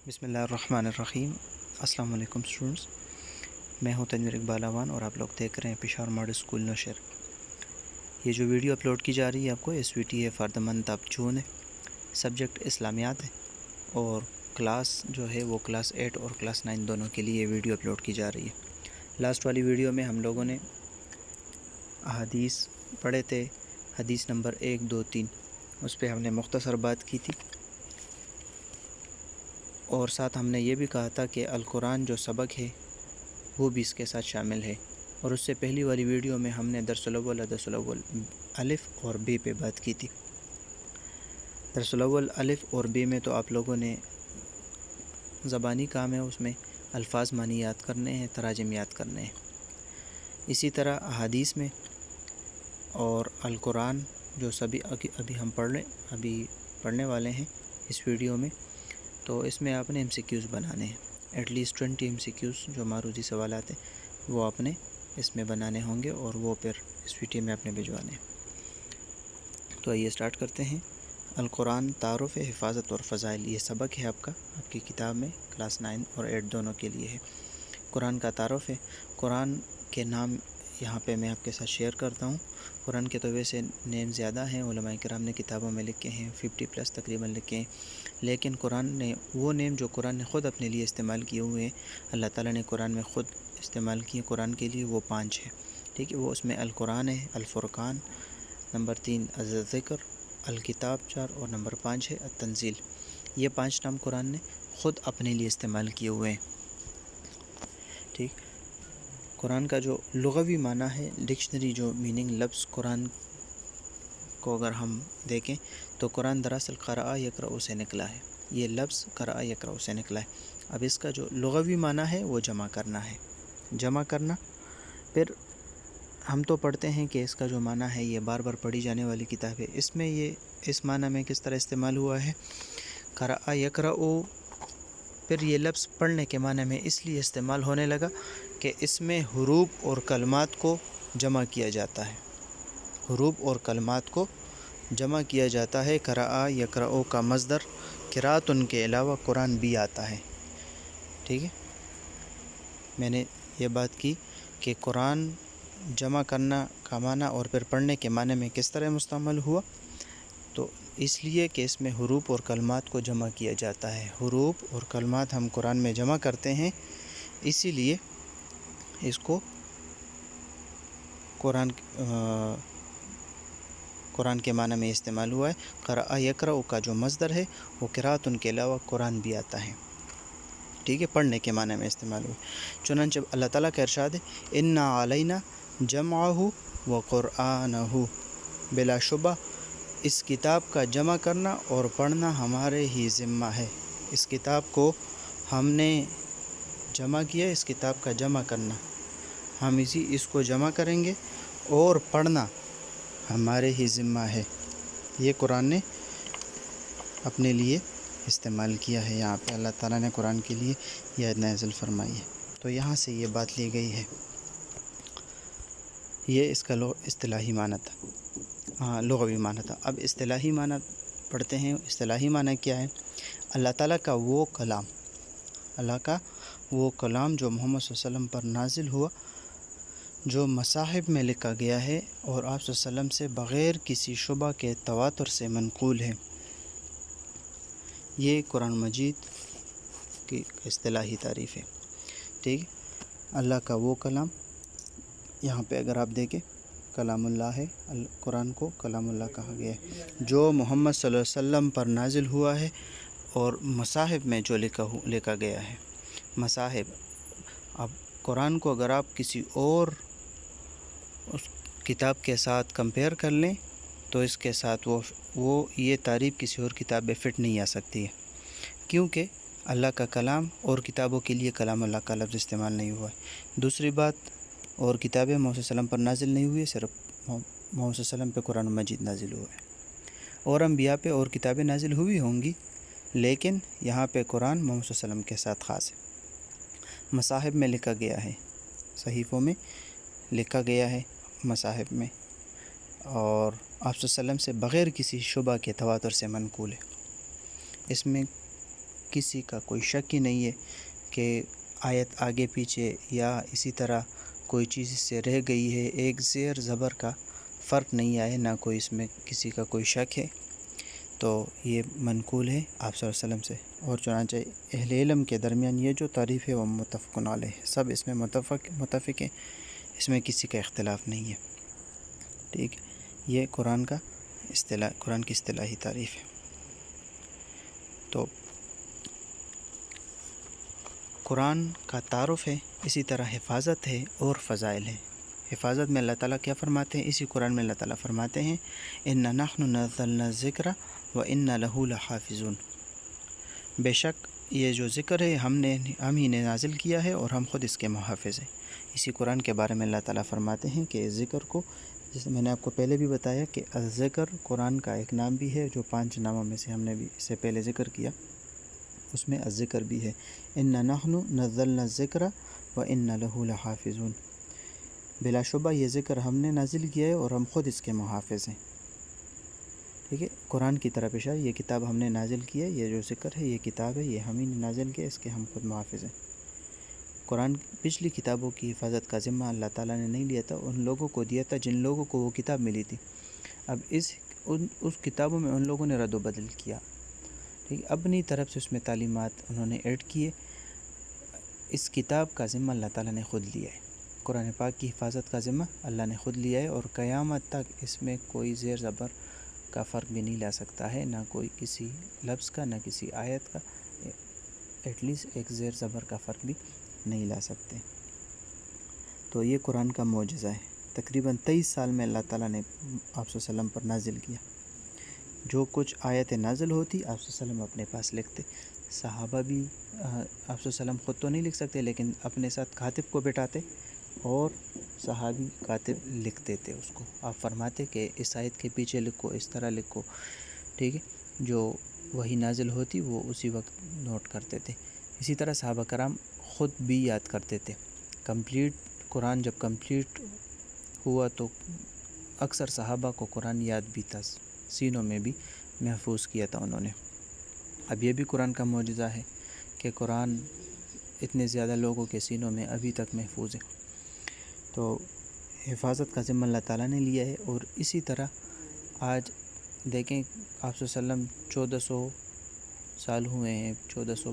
بسم اللہ الرحمن الرحیم۔ السلام علیکم اسٹوڈنٹس، میں ہوں تنویر اقبال اوان اور آپ لوگ دیکھ رہے ہیں پشاور ماڈل اسکول نوشہر۔ یہ جو ویڈیو اپلوڈ کی جا رہی ہے آپ کو ایس وی ٹی ہے for the month of June ہے، سبجیکٹ اسلامیات ہے اور کلاس جو ہے وہ کلاس 8 اور کلاس 9 دونوں کے لیے یہ ویڈیو اپلوڈ کی جا رہی ہے۔ لاسٹ والی ویڈیو میں ہم لوگوں نے احادیث پڑھے تھے، حدیث نمبر 1 2 3، اس پہ ہم نے مختصر بات کی تھی اور ساتھ ہم نے یہ بھی کہا تھا کہ القرآن جو سبق ہے وہ بھی اس کے ساتھ شامل ہے۔ اور اس سے پہلی والی ویڈیو میں ہم نے درس الاول الف اور بے پہ بات کی تھی۔ درس الاول الف اور بے میں تو آپ لوگوں نے زبانی کام ہے، اس میں الفاظ معنی یاد کرنے ہیں، تراجم یاد کرنے ہیں۔ اسی طرح احادیث میں اور القرآن جو ابھی ہم پڑھنے والے ہیں اس ویڈیو میں، تو اس میں آپ نے ایم سی کیوز بنانے ہیں، at least 20 MCQs جو معروضی سوالات ہیں وہ آپ نے اس میں بنانے ہوں گے اور وہ پھر اس وی ٹی میں آپ نے بھجوانے ہیں۔ تو آئیے اسٹارٹ کرتے ہیں۔ القرآن تعارف حفاظت اور فضائل، یہ سبق ہے آپ کی کتاب میں، کلاس 9 اور 8 دونوں کے لیے ہے۔ قرآن کا تعارف ہے۔ قرآن کے نام یہاں پہ میں آپ کے ساتھ شیئر کرتا ہوں۔ قرآن کے تو ویسے نیم زیادہ ہیں، علماء کرام نے کتابوں میں لکھے ہیں، 50+ تقریباً لکھے ہیں، لیکن قرآن نے وہ نیم جو قرآن نے خود اپنے لیے استعمال کیے ہوئے ہیں، اللہ تعالیٰ نے قرآن میں خود استعمال کیے قرآن کے لیے، وہ 5 ہیں، ٹھیک ہے۔ وہ اس میں القرآن ہے، الفرقان، نمبر 3 الذکر، الکتاب 4 اور نمبر 5 ہے التنزیل۔ یہ 5 نام قرآن نے خود اپنے لیے استعمال کیے ہوئے ہیں، ٹھیک۔ قرآن کا جو لغوی معنی ہے، ڈکشنری جو میننگ لفظ قرآن کو اگر ہم دیکھیں تو قرآن دراصل قرأ یقرأ سے نکلا ہے، یہ لفظ قرأ یقرأ سے نکلا ہے۔ اب اس کا جو لغوی معنی ہے وہ جمع کرنا ہے، جمع کرنا۔ پھر ہم تو پڑھتے ہیں کہ اس کا جو معنی ہے یہ بار بار پڑھی جانے والی کتاب ہے، اس میں یہ اس معنی میں کس طرح استعمال ہوا ہے، قرأ یقرأ، پھر یہ لفظ پڑھنے کے معنی میں اس لیے استعمال ہونے لگا کہ اس میں حروف اور کلمات کو جمع کیا جاتا ہے، حروف اور کلمات کو جمع کیا جاتا ہے۔ قرأ یقرأ کا مصدر قرأت کے علاوہ قرآن بھی آتا ہے، ٹھیک ہے۔ میں نے یہ بات کی کہ قرآن جمع کرنا کا معنی اور پھر پڑھنے کے معنی میں کس طرح مستعمل ہوا، تو اس لیے کہ اس میں حروف اور کلمات کو جمع کیا جاتا ہے، حروف اور کلمات ہم قرآن میں جمع کرتے ہیں، اسی لیے اس کو قرآن کے معنی میں استعمال ہوا ہے۔ قرأ یقرأ کا جو مصدر ہے وہ قرأت کے علاوہ قرآن بھی آتا ہے، ٹھیک ہے، پڑھنے کے معنی میں استعمال ہوا۔ چنانچہ اللہ تعالیٰ کا ارشاد ہے اِنَّا عَلَيْنَا جَمْعَهُ وَقُرْآنَهُ، بلا شبہ اس کتاب کا جمع کرنا اور پڑھنا ہمارے ہی ذمہ ہے۔ اس کتاب کو ہم نے جمع کیا، اس کتاب کا جمع کرنا، ہم اس کو جمع کریں گے اور پڑھنا ہمارے ہی ذمہ ہے۔ یہ قرآن نے اپنے لیے استعمال کیا ہے، یہاں پہ اللہ تعالیٰ نے قرآن کے لیے یہ آیت نازل فرمائی ہے، تو یہاں سے یہ بات لی گئی ہے۔ یہ اس کا اصطلاحی معنی تھا، ہاں لغوی معنی تھا۔ اب اصطلاحی معنی پڑھتے ہیں۔ اصطلاحی معنی کیا ہے؟ اللہ تعالیٰ کا وہ کلام، اللہ کا وہ کلام جو محمد صلی اللہ علیہ وسلم پر نازل ہوا، جو مصاحف میں لکھا گیا ہے اور آپ صلی اللہ علیہ وسلم سے بغیر کسی شبہ کے تواتر سے منقول ہے، یہ قرآن مجید کی اصطلاحی تعریف ہے، ٹھیک۔ اللہ کا وہ کلام، یہاں پہ اگر آپ دیکھیں کلام اللہ ہے، قرآن کو کلام اللہ کہا گیا ہے، جو محمد صلی اللہ علیہ وسلم پر نازل ہوا ہے اور مصاحف میں جو لکھا گیا ہے، مصاحف۔ اب قرآن کو اگر آپ کسی اور اس کتاب کے ساتھ کمپیئر کر لیں تو اس کے ساتھ وہ یہ تعریف کسی اور کتاب میں فٹ نہیں آ سکتی ہے، کیونکہ اللہ کا کلام اور کتابوں کے لیے کلام اللہ کا لفظ استعمال نہیں ہوا ہے۔ دوسری بات، اور کتابیں محمد صلی اللہ علیہ وسلم پر نازل نہیں ہوئی، صرف محمد صلی اللہ علیہ وسلم پہ قرآن مجید نازل ہوا ہے، اور انبیاء پہ اور کتابیں نازل ہوئی ہوں گی، لیکن یہاں پہ قرآن محمد صلی اللہ علیہ وسلم کے ساتھ خاص ہے۔ مصاحف میں لکھا گیا ہے، صحیفوں میں لکھا گیا ہے، مصاحف میں، اور آپ صلی اللہ علیہ وسلم سے بغیر کسی شبہ کے تواتر سے منقول ہے۔ اس میں کسی کا کوئی شک ہی نہیں ہے کہ آیت آگے پیچھے یا اسی طرح کوئی چیز اس سے رہ گئی ہے، ایک زیر زبر کا فرق نہیں آئے، نہ کوئی اس میں کسی کا کوئی شک ہے، تو یہ منقول ہے آپ صلی اللہ علیہ وسلم سے۔ اور چنانچہ اہل علم کے درمیان یہ جو تعریف ہے وہ متفق علیہ ہے، سب اس میں متفق ہیں، اس میں کسی کا اختلاف نہیں ہے، ٹھیک۔ یہ قرآن کی اصطلاحی تعریف ہے۔ تو قرآن کا تعارف ہے، اسی طرح حفاظت ہے اور فضائل ہے۔ حفاظت میں اللہ تعالیٰ کیا فرماتے ہیں؟ اسی قرآن میں اللہ تعالیٰ فرماتے ہیں اِنَّا نَحْنُ نَزَّلْنَا الذِّكْرَ وَإِنَّا لَهُ لَحَافِظُونَ، بے شک یہ جو ذکر ہے ہم ہی نے نازل کیا ہے اور ہم خود اس کے محافظ ہیں۔ اسی قرآن کے بارے میں اللہ تعالیٰ فرماتے ہیں کہ ذکر کو، جیسے میں نے آپ کو پہلے بھی بتایا کہ الذکر قرآن کا ایک نام بھی ہے، جو 5 ناموں میں سے ہم نے بھی اس سے پہلے ذکر کیا، اس میں الذکر بھی ہے۔ اِنَّا نَحْنُ نَزَّلْنَا الذِّكْرَ وَإِنَّا لَهُ لَحَافِظُونَ، بلا شبہ یہ ذکر ہم نے نازل کیا ہے اور ہم خود اس کے محافظ ہیں، ٹھیک ہے۔ قرآن کی طرف اشارہ، یہ کتاب ہم نے نازل کی ہے، یہ جو ذکر ہے یہ کتاب ہے، یہ ہم ہی نے نازل کیا، اس کے ہم خود محافظ ہیں۔ قرآن پچھلی کتابوں کی حفاظت کا ذمہ اللہ تعالیٰ نے نہیں لیا تھا، ان لوگوں کو دیا تھا جن لوگوں کو وہ کتاب ملی تھی۔ اب اس کتابوں میں ان لوگوں نے رد و بدل کیا، ٹھیک، اپنی طرف سے اس میں تعلیمات انہوں نے ایڈ کیے۔ اس کتاب کا ذمہ اللہ تعالیٰ نے خود لیا ہے، قرآن پاک کی حفاظت کا ذمہ اللہ نے خود لیا ہے، اور قیامت تک اس میں کوئی زیر زبر کا فرق بھی نہیں لا سکتا ہے، نہ کوئی کسی لفظ کا، نہ کسی آیت کا، ایٹ لیسٹ ایک زیر زبر کا فرق بھی نہیں لا سکتے۔ تو یہ قرآن کا معجزہ ہے، تقریباً 23 سال میں اللہ تعالیٰ نے آپ صلی اللہ علیہ وسلم پر نازل کیا۔ جو کچھ آیت نازل ہوتی آپ صلی اللہ علیہ وسلم اپنے پاس لکھتے، صحابہ بھی آپ صلی اللہ علیہ وسلم خود تو نہیں لکھ سکتے، لیکن اپنے ساتھ کاتب کو بٹھاتے اور صحابی کاتب لکھتے تھے اس کو۔ آپ فرماتے کہ اس آیت کے پیچھے لکھو، اس طرح لکھو، ٹھیک ہے، جو وہی نازل ہوتی وہ اسی وقت نوٹ کرتے تھے۔ اسی طرح صحابہ کرام خود بھی یاد کرتے تھے۔ قرآن جب کمپلیٹ ہوا تو اکثر صحابہ کو قرآن یاد بھی تھا، سینوں میں بھی محفوظ کیا تھا انہوں نے۔ اب یہ بھی قرآن کا معجزہ ہے کہ قرآن اتنے زیادہ لوگوں کے سینوں میں ابھی تک محفوظ ہے۔ تو حفاظت کا ذمہ اللہ تعالیٰ نے لیا ہے، اور اسی طرح آج دیکھیں آپ صلی اللہ علیہ وسلم 1400 سال ہوئے ہیں، 1400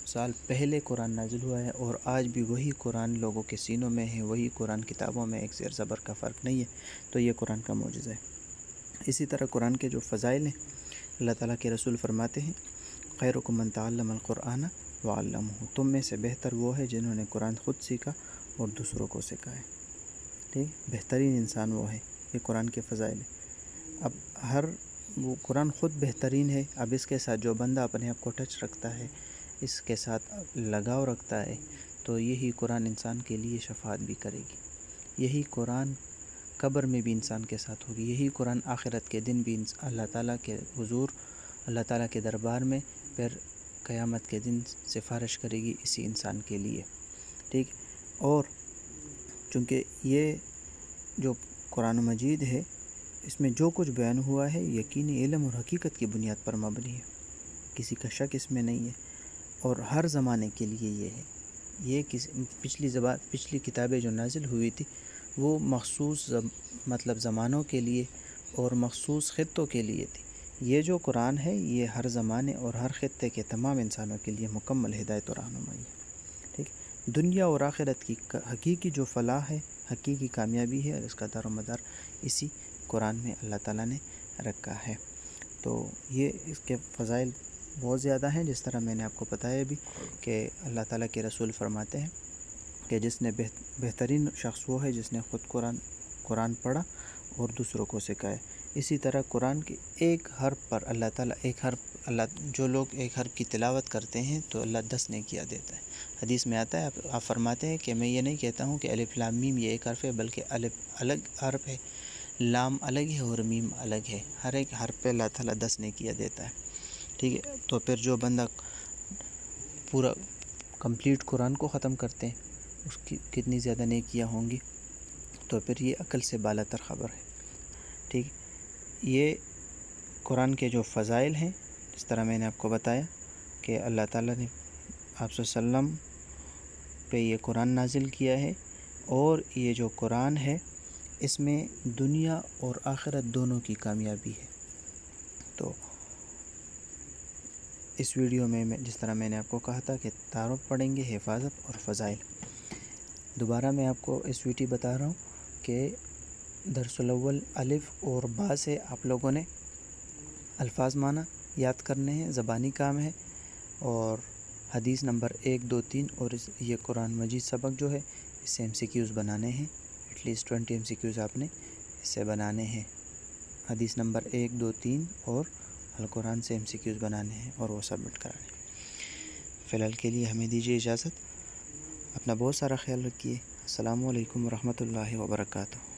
سال پہلے قرآن نازل ہوا ہے، اور آج بھی وہی قرآن لوگوں کے سینوں میں ہے، وہی قرآن کتابوں میں ایک زیر زبر کا فرق نہیں ہے، تو یہ قرآن کا معجزہ ہے۔ اسی طرح قرآن کے جو فضائل ہیں، اللہ تعالیٰ کے رسول فرماتے ہیں خیرکم من تعلم القرآن وعلمہ، تم میں سے بہتر وہ ہے جنہوں نے قرآن خود سیکھا اور دوسروں کو سکھایا، ٹھیک، بہترین انسان وہ ہے۔ یہ قرآن کے فضائل ہیں۔ اب وہ قرآن خود بہترین ہے، اب اس کے ساتھ جو بندہ اپنے آپ کو ٹچ رکھتا ہے، اس کے ساتھ لگاؤ رکھتا ہے، تو یہی قرآن انسان کے لیے شفاعت بھی کرے گی، یہی قرآن قبر میں بھی انسان کے ساتھ ہوگی، یہی قرآن آخرت کے دن بھی اللہ تعالیٰ کے حضور، اللہ تعالیٰ کے دربار میں پھر قیامت کے دن سفارش کرے گی اسی انسان کے لیے، ٹھیک۔ اور چونکہ یہ جو قرآن مجید ہے، اس میں جو کچھ بیان ہوا ہے یقینی علم اور حقیقت کی بنیاد پر مبنی ہے، کسی کا شک اس میں نہیں ہے، اور ہر زمانے کے لیے یہ ہے۔ یہ پچھلی کتابیں جو نازل ہوئی تھی وہ مخصوص زمانوں کے لیے اور مخصوص خطوں کے لیے تھی۔ یہ جو قرآن ہے یہ ہر زمانے اور ہر خطے کے تمام انسانوں کے لیے مکمل ہدایت و رہنمائی ہے، ٹھیک۔ دنیا اور آخرت کی حقیقی جو فلاح ہے، حقیقی کامیابی ہے، اور اس کا دار و مدار اسی قرآن میں اللہ تعالیٰ نے رکھا ہے۔ تو یہ اس کے فضائل بہت زیادہ ہیں، جس طرح میں نے آپ کو بتایا بھی کہ اللہ تعالیٰ کے رسول فرماتے ہیں کہ جس نے بہترین شخص وہ ہے جس نے خود قرآن پڑھا اور دوسروں کو سکھایا۔ اسی طرح قرآن کے ایک حرف پر اللہ تعالیٰ جو لوگ ایک حرف کی تلاوت کرتے ہیں تو اللہ 10 نیکیاں دیتا ہے۔ حدیث میں آتا ہے، آپ فرماتے ہیں کہ میں یہ نہیں کہتا ہوں کہ الف لام میم یہ ایک حرف ہے، بلکہ الف الگ حرف ہے، لام الگ ہے اور میم الگ ہے، ہر ایک حرف پہ اللہ تعالیٰ 10 نیکیاں دیتا ہے، ٹھیک ہے۔ تو پھر جو بندہ پورا کمپلیٹ قرآن کو ختم کرتے ہیں اس کی کتنی زیادہ نیکیاں ہوں گی، تو پھر یہ عقل سے بالا تر خبر ہے، ٹھیک۔ یہ قرآن کے جو فضائل ہیں، جس طرح میں نے آپ کو بتایا کہ کہ اللہ تعالیٰ نے آپ صلی اللہ علیہ وسلم پہ یہ قرآن نازل کیا ہے، اور یہ جو قرآن ہے اس میں دنیا اور آخرت دونوں کی کامیابی ہے۔ تو اس ویڈیو میں جس طرح میں نے آپ کو کہا تھا کہ تعارف پڑھیں گے، حفاظت اور فضائل۔ دوبارہ میں آپ کو اس ویڈیو بتا رہا ہوں کہ درس الاول الف اور با سے آپ لوگوں نے الفاظ معنی یاد کرنے ہیں، زبانی کام ہے، اور حدیث نمبر 1 2 3 اور یہ قرآن مجید سبق جو ہے اس سے MCQs بنانے ہیں، ایٹ لیسٹ 20 MCQs آپ نے اس سے بنانے ہیں۔ حدیث نمبر 1 2 3 اور القرآن سے MCQs بنانے ہیں اور وہ سبمٹ کرانے ہیں۔ فی الحال کے لیے ہمیں دیجیے اجازت، اپنا بہت سارا خیال رکھیے۔ السلام علیکم ورحمۃ اللہ وبرکاتہ۔